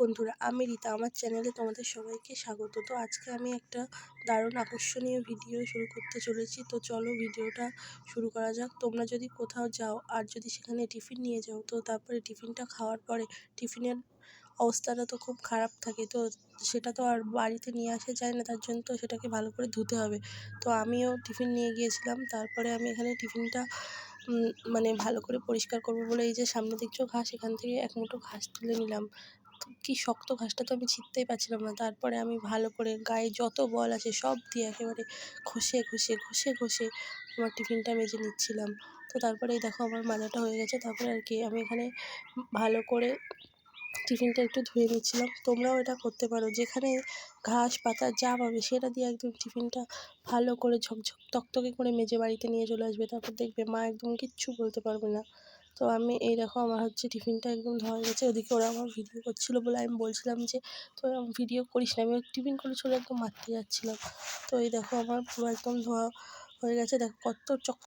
বন্ধুরা, আমি রীতা, আমার চ্যানেলে তোমাদের সবাইকে স্বাগত। তো আজকে আমি একটা দারুণ আকর্ষণীয় ভিডিও শুরু করতে চলেছি। তো চলো ভিডিওটা শুরু করা যাক। তোমরা যদি কোথাও যাও আর যদি সেখানে টিফিন নিয়ে যাও, তো তারপরে টিফিনটা খাওয়ার পরে টিফিনের অবস্থাটা তো খুব খারাপ থাকে। তো সেটা তো আর বাড়িতে নিয়ে আসা যায় না, তার জন্য তো সেটাকে ভালো করে ধুতে হবে। তো আমিও টিফিন নিয়ে গিয়েছিলাম। তারপরে আমি এখানে টিফিনটা মানে ভালো করে পরিষ্কার করবো বলে এই যে সামনে দেখছো ঘাস, এখান থেকে এক মুঠো ঘাস তুলে নিলাম। তো কী শক্ত ঘাসটা, তো আমি ছিঁড়তেই পারছিলাম না। তারপরে আমি ভালো করে গায়ে যত বল আছে সব দিয়ে একেবারে ঘষে আমার টিফিনটা মেজে নিচ্ছিলাম। তো তারপরে এই দেখো আমার মাজাটা হয়ে গেছে। তারপরে আর কি আমি এখানে ভালো করে টিফিনটা একটু ধুয়ে নিচ্ছিলাম। তোমরাও এটা করতে পারো, যেখানে ঘাস পাতা যা পাবে সেটা দিয়ে একদম টিফিনটা ভালো করে ঝকঝক তকতকে করে মেজে বাড়িতে নিয়ে চলে আসবে। তারপর দেখবে মা একদম কিচ্ছু বলতে পারবে না। তো আমি এই দেখো আমার টিফিনটা একদম ধোয়া হয়ে গেছে। ওদিকে ওরা আমার ভিডিও করছিলো বলে আমি বলছিলাম যে তো ভিডিও করিস না, আমি টিফিন করে চলে একদম মারতে যাচ্ছিলাম। তো এই দেখো আমার পুরো একদম ধোয়া হয়ে গেছে। দেখো কত